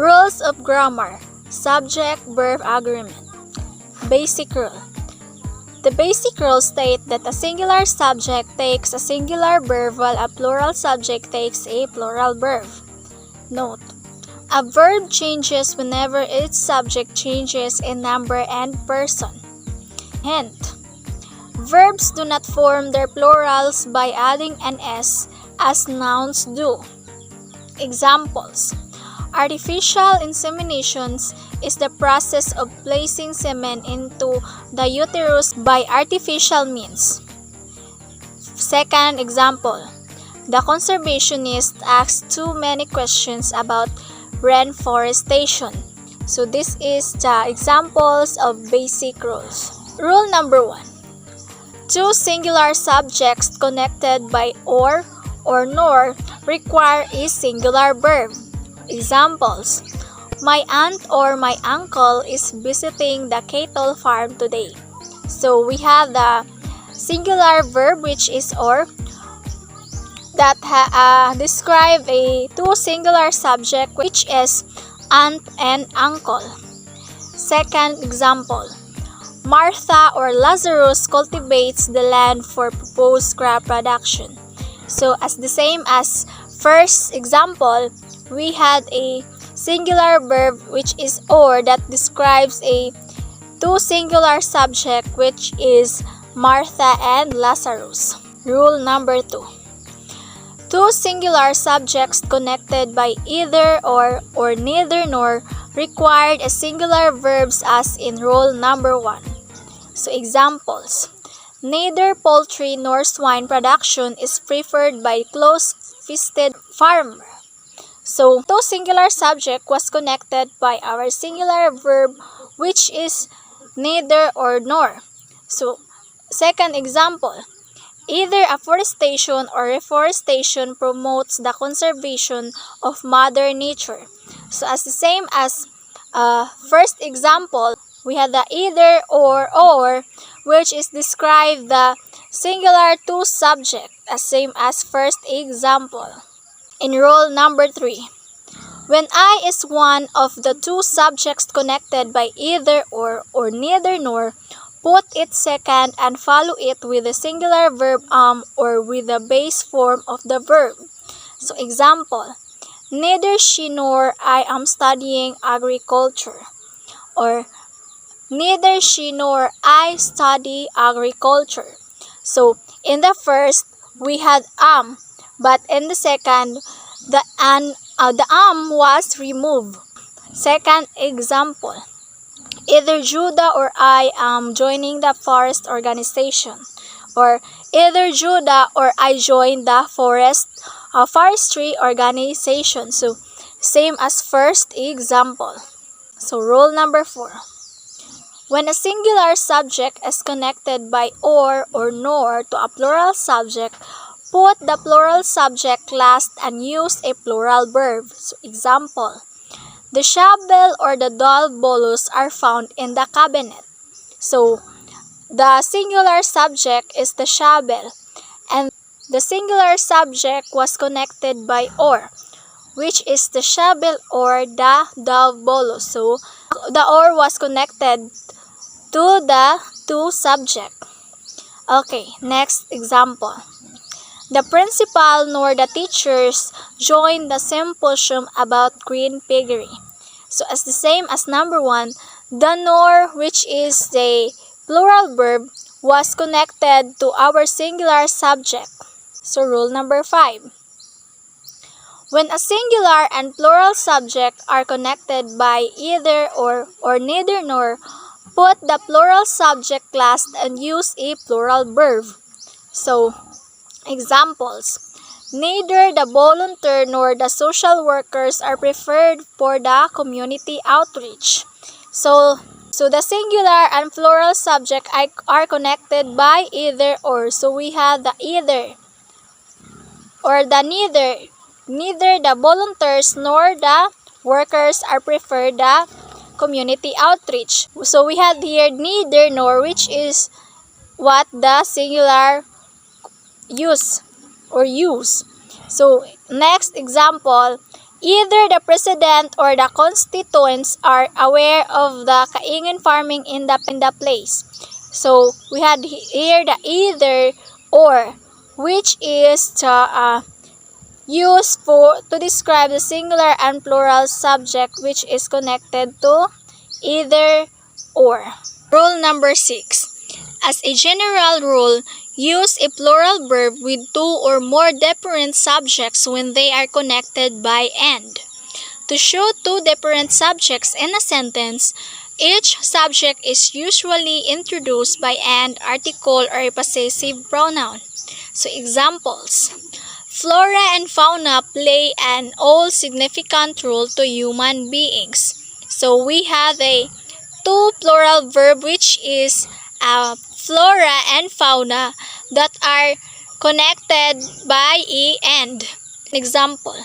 Rules of grammar. Subject-verb agreement. Basic rule. The basic rules state that a singular subject takes a singular verb while a plural subject takes a plural verb. Note: a verb changes whenever its subject changes in number and person. Hint: verbs do not form their plurals by adding an s as nouns do. Examples: artificial inseminations is the process of placing semen into the uterus by artificial means. Second example: the conservationist asks too many questions about reforestation. So this is the examples of basic rules. Rule number 1. Two singular subjects connected by or nor require a singular verb. Examples: my aunt or my uncle is visiting the cattle farm today. So we have the singular verb, which is or, that describe a two singular subject, which is aunt and uncle. Second example: Martha or Lazarus cultivates the land for proposed crop production. So as the same as first example, we had a singular verb, which is or, that describes a two singular subject, which is Martha and Lazarus. Rule number 2. Two singular subjects connected by either or neither nor required a singular verbs as in rule number 1. So examples: neither poultry nor swine production is preferred by close-fisted farmer. So two singular subject was connected by our singular verb, which is neither or nor. So second example: either afforestation or reforestation promotes the conservation of Mother Nature. So as the same as first example, we had the either or, which is describe the singular two subject, as same as first example. In rule number 3, when I is one of the two subjects connected by either or neither nor, put it second and follow it with the singular verb or with the base form of the verb. So example: neither she nor I am studying agriculture, or neither she nor I study agriculture. So in the first, we had but in the second, the was removed. Second example: either Judah or I am joining the forest organization, or either Judah or I join the forestry organization. So same as first example. So rule number 4. When a singular subject is connected by or nor to a plural subject, put the plural subject last and use a plural verb. So example: the shovel or the dull bolus are found in the cabinet. So the singular subject is the shovel, and the singular subject was connected by or, which is the shovel or the dull bolus. So the or was connected to the two subject. Okay, next example: the principal nor the teachers join the symposium about green piggery. So as the same as number 1, the nor, which is the plural verb, was connected to our singular subject. So rule number 5. When a singular and plural subject are connected by either or neither nor, put the plural subject last and use a plural verb. So examples: neither the volunteer nor the social workers are preferred for the community outreach. So the singular and plural subject are connected by either or. So we have the either or the neither. Neither the volunteers nor the workers are preferred the community outreach. So we have here neither nor, which is what the singular use. So next example: Either the president or the constituents are aware of the kaingin farming in the place. So we had here the either or, which is used to describe the singular and plural subject which is connected to either or. Rule number 6. As a general rule, use a plural verb with two or more different subjects when they are connected by and. To show two different subjects in a sentence, each subject is usually introduced by an article or a possessive pronoun. So examples: flora and fauna play an all significant role to human beings. So we have a two plural verb which is flora and fauna that are connected by and. Example: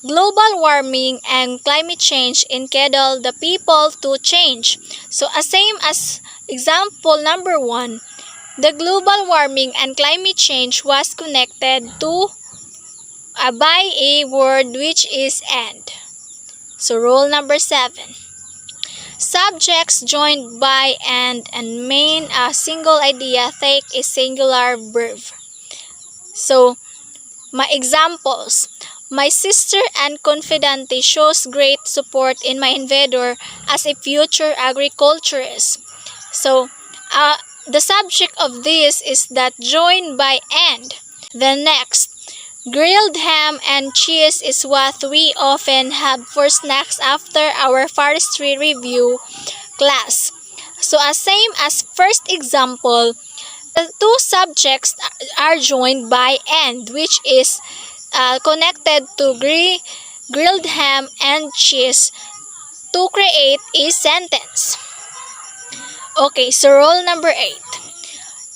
global warming and climate change enkindle the people to change. So same as example number 1, the global warming and climate change was connected to by a word which is and. So rule number 7. Subjects joined by and mean a single idea take a singular verb. So my examples: my sister and confidante shows great support in my endeavor as a future agriculturist. So the subject of this is that joined by and. The next, grilled ham and cheese is what we often have for snacks after our forestry review class. So same as first example, the two subjects are joined by and, which is connected to grilled ham and cheese to create a sentence. Okay, so rule number 8.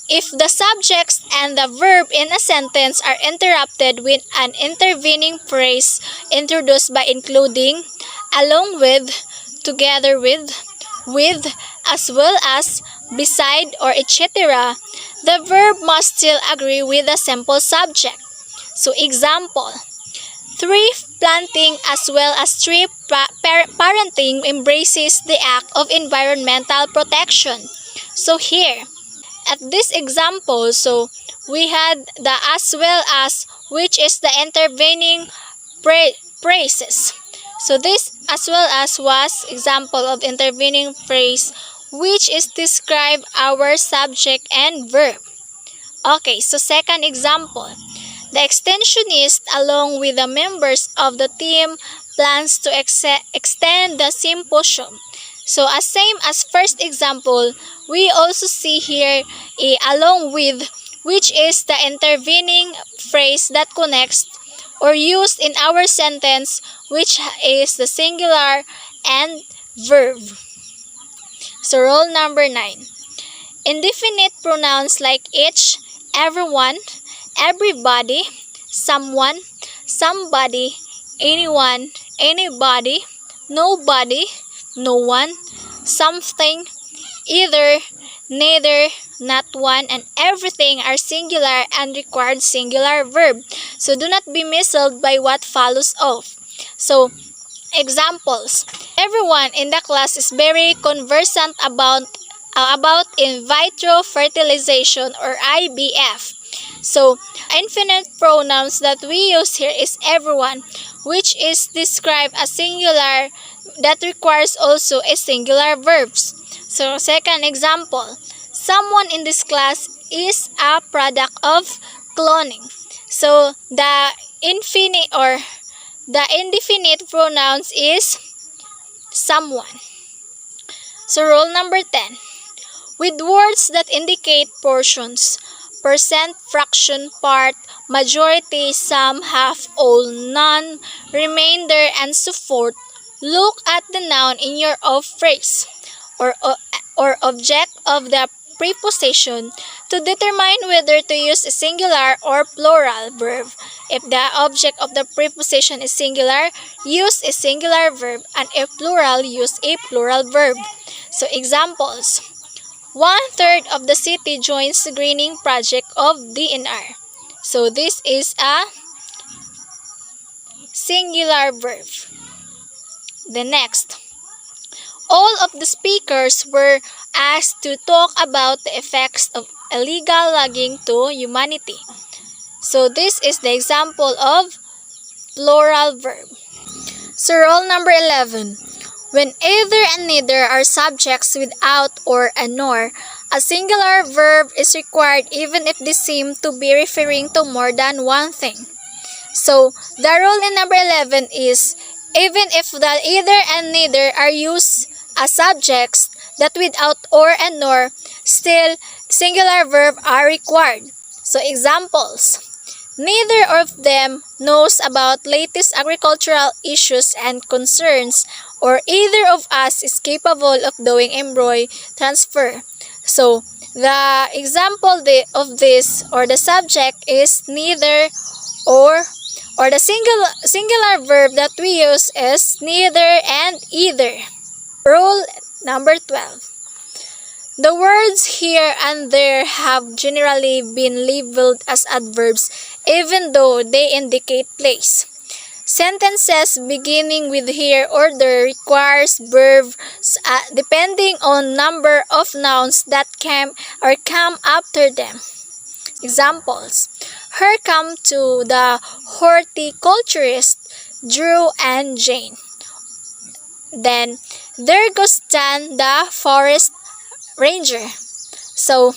If the subjects and the verb in a sentence are interrupted with an intervening phrase introduced by including, along with, together with, as well as, beside, or etc., the verb must still agree with the simple subject. So example: tree planting as well as tree parenting embraces the act of environmental protection. So here, at this example, so we had the as well as, which is the intervening phrases. So this as well as was example of intervening phrase which is describe our subject and verb. Okay, so second example. The extensionist along with the members of the team plans to extend the symposium. So as same as first example, we also see here a along with, which is the intervening phrase that connects or used in our sentence, which is the singular and verb. So rule number 9. Indefinite pronouns like each, everyone, everybody, someone, somebody, anyone, anybody, nobody, no one, something, either, neither, not one, and everything are singular and required singular verb. So do not be misled by what follows off. So examples: everyone in the class is very conversant about in vitro fertilization or IVF. So infinite pronouns that we use here is everyone, which is described as singular that requires also a singular verbs. So second example, someone in this class is a product of cloning. So the indefinite pronouns is someone. So rule number 10. With words that indicate portions, percent, fraction, part, majority, some, half, all, none, remainder, and so forth, look at the noun in your of phrase or object of the preposition to determine whether to use a singular or plural verb. If the object of the preposition is singular, use a singular verb, and if plural, use a plural verb. So examples: 1/3 of the city joins the greening project of DNR. So this is a singular verb. The next, all of the speakers were asked to talk about the effects of illegal logging to humanity. So this is the example of plural verb. So rule number 11. When either and neither are subjects without or a nor, a singular verb is required even if they seem to be referring to more than one thing. So the rule in number 11 is even if the either and neither are used as subjects, that without or and nor, still singular verb are required. So examples. Neither of them knows about latest agricultural issues and concerns, or either of us is capable of doing embroidery transfer. So the example of this or the subject is neither or the singular verb that we use is neither and either. Rule number 12. The words here and there have generally been labeled as adverbs even though they indicate place. Sentences beginning with here or there requires verbs depending on number of nouns that come after them. Examples. Her come to the horticulturist, Drew and Jane. Then, there goes Stan, the forest ranger. So,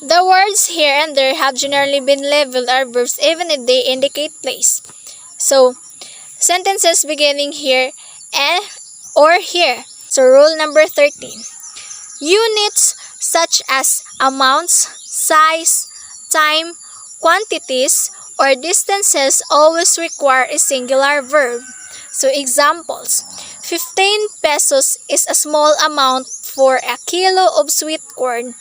the words here and there have generally been labeled as verbs even if they indicate place. So, sentences beginning here and or here. So, rule number 13. Units such as amounts, size, time, quantities, or distances always require a singular verb. So, examples. 15 pesos is a small amount for a kilo of sweet corn,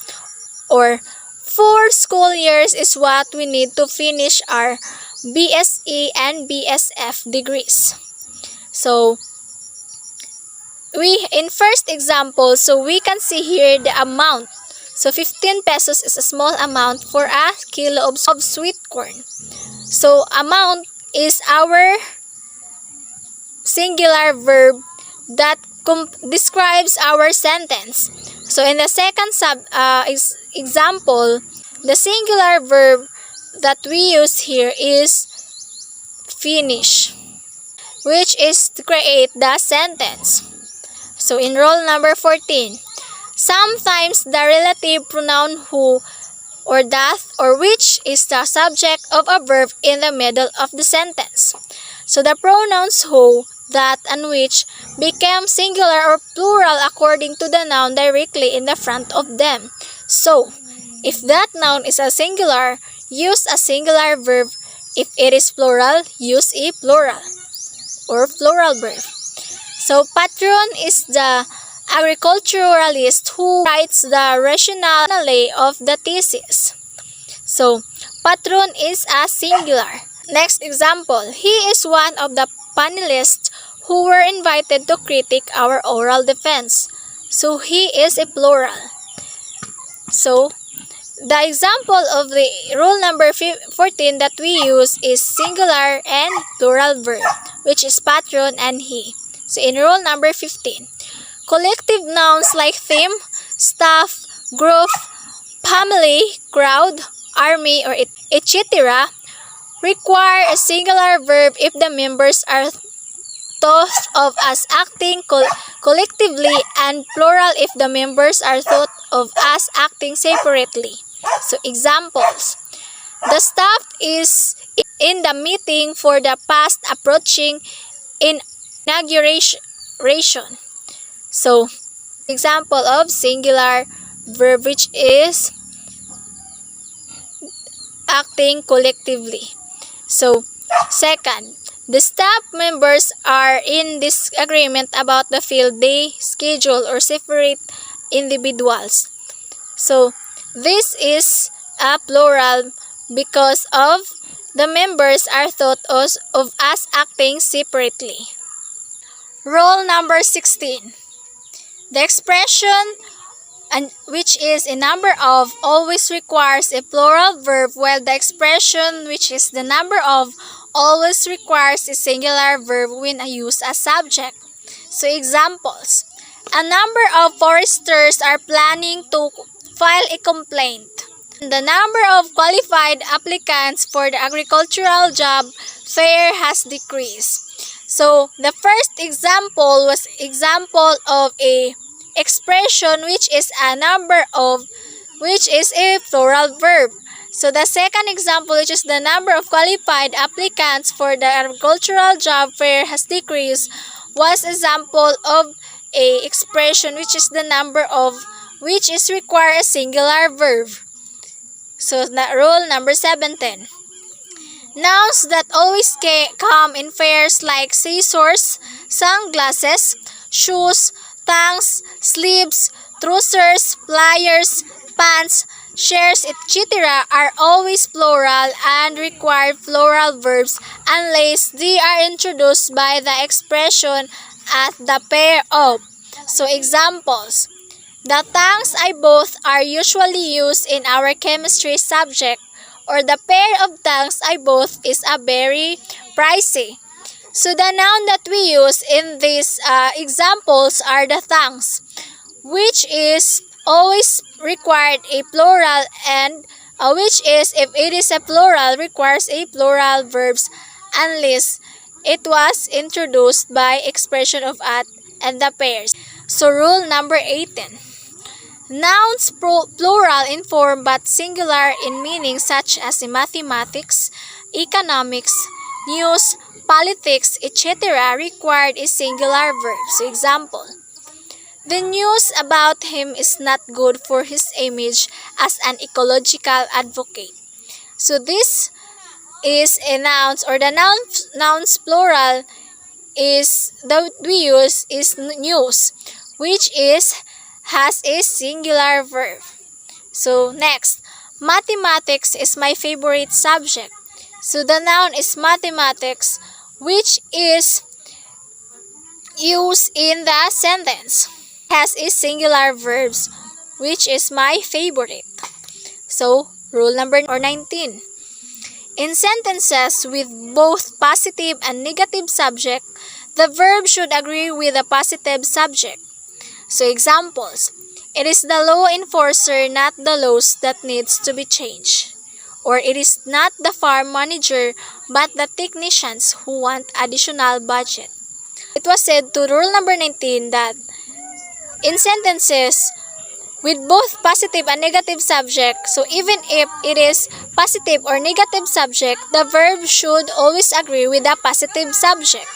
or 4 school years is what we need to finish our BSE and BSF degrees. So, in first example, so we can see here the amount. So, 15 pesos is a small amount for a kilo of sweet corn. So, amount is our singular verb that describes our sentence. So, in the second example, the singular verb that we use here is finish, which is to create the sentence. So, in rule number 14, sometimes the relative pronoun who or that or which is the subject of a verb in the middle of the sentence. So, the pronouns who, that, and which become singular or plural according to the noun directly in the front of them. So, if that noun is a singular, use a singular verb. If it is plural, use a plural or plural verb. So, patron is the agriculturalist who writes the rationale of the thesis. So, patron is a singular. Next example, he is one of the panelists who were invited to critique our oral defense. So, he is a plural. So, the example of the rule number 14 that we use is singular and plural verb, which is patron and he. So, in rule number 15, collective nouns like theme, staff, group, family, crowd, army, or etc. require a singular verb if the members are thought of as acting collectively, and plural if the members are thought of as acting separately. So, examples. The staff is in the meeting for the fast approaching inauguration. So, example of singular verb which is acting collectively. So, second, the staff members are in disagreement about the field day schedule or separate individuals. So, this is a plural because of the members are thought of as acting separately. Rule number 16. The expression which is a number of always requires a plural verb, while the expression which is the number of always requires a singular verb when used as subject. So examples. A number of foresters are planning to file a complaint. The number of qualified applicants for the agricultural job fair has decreased. So the first example was example of a expression which is a number of, which is a plural verb. So the second example, which is the number of qualified applicants for the agricultural job fair has decreased, was example of a expression which is the number of, which is require a singular verb. So rule number 17. Nouns that always come in pairs like scissors, sunglasses, shoes, tongues, sleeves, trousers, pliers, pants, shares, etc. are always plural and require plural verbs unless they are introduced by the expression at the pair of. So examples. The tongues I both are usually used in our chemistry subject, or the pair of tongues I both is a very pricey. So the noun that we use in these examples are the tongues, which is always required a plural, and which is, if it is a plural, requires a plural verbs unless it was introduced by expression of at and the pairs. So rule number 18. Nouns plural in form but singular in meaning, such as in mathematics, economics, news, politics, etc. required a singular verb. So example. The news about him is not good for his image as an ecological advocate. So this is a nouns, or the nouns plural is that we use is news, which is has a singular verb. So next, mathematics is my favorite subject. So the noun is mathematics, which is used in the sentence. Has a singular verbs, which is my favorite. So rule number 19. In sentences with both positive and negative subject, the verb should agree with the positive subject. So examples. It is the law enforcer, not the laws, that needs to be changed. Or it is not the farm manager, but the technicians who want additional budget. It was said to rule number 19 that in sentences with both positive and negative subject, so even if it is positive or negative subject, the verb should always agree with the positive subject.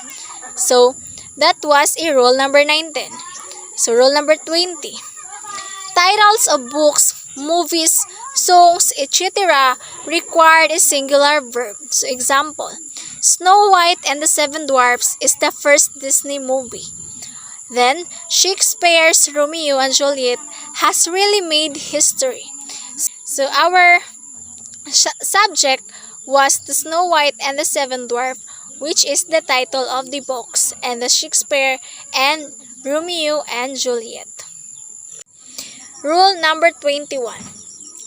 So that was a rule number 19. So rule number 20. Titles of books, movies, songs, etc. required a singular verb. So example, Snow White and the Seven Dwarfs is the first Disney movie. Then, Shakespeare's Romeo and Juliet has really made history. So our subject was the Snow White and the Seven Dwarfs, which is the title of the books, and the Shakespeare and Romeo and Juliet. Rule number 21.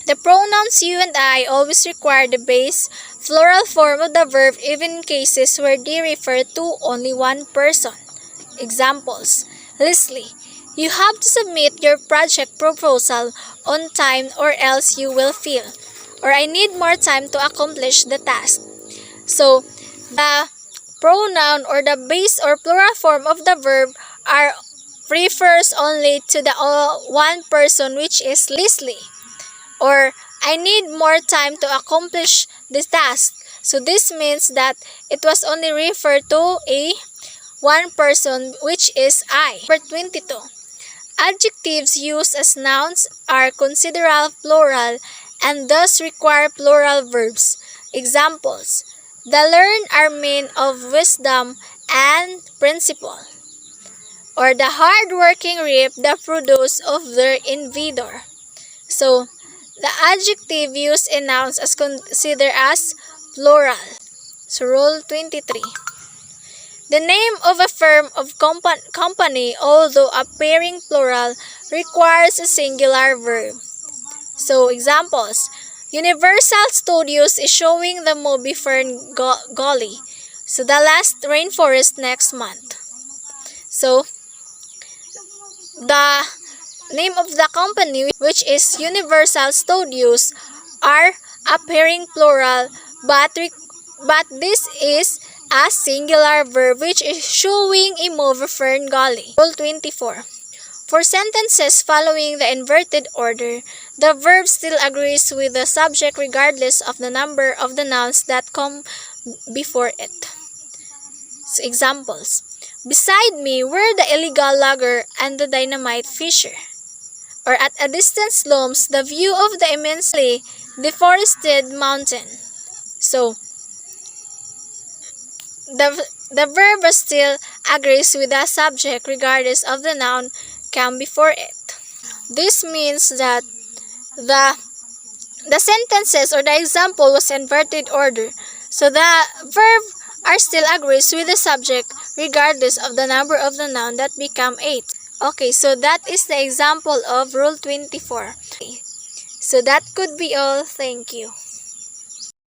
The pronouns you and I always require the base plural form of the verb even in cases where they refer to only one person. Examples. Leslie, you have to submit your project proposal on time or else you will fail. Or I need more time to accomplish the task. So, the pronoun or the base or plural form of the verb refers only to the one person, which is Leslie. Or I need more time to accomplish this task. So this means that it was only referred to a one person, which is I. Number 22. Adjectives used as nouns are considered plural and thus require plural verbs. Examples. The learned are men of wisdom and principle. Or the hard-working reap the produce of their endeavor. So, the adjective used in nouns is considered as plural. So, rule 23. The name of a firm of company, although appearing plural, requires a singular verb. So, examples. Universal Studios is showing the movie Fern Gully. So the last rainforest next month. So the name of the company, which is Universal Studios, are appearing plural, but this is a singular verb which is showing a movie Fern Gully. Rule 24. For sentences following the inverted order, the verb still agrees with the subject regardless of the number of the nouns that come before it. So, examples. Beside me were the illegal logger and the dynamite fisher. Or at a distance looms the view of the immensely deforested mountain. So, the verb still agrees with the subject regardless of the noun come before it. This means that the sentences or the example was inverted order. So the verb are still agrees with the subject regardless of the number of the noun that become 8. Okay, so that is the example of Rule 24. So that could be all. Thank you.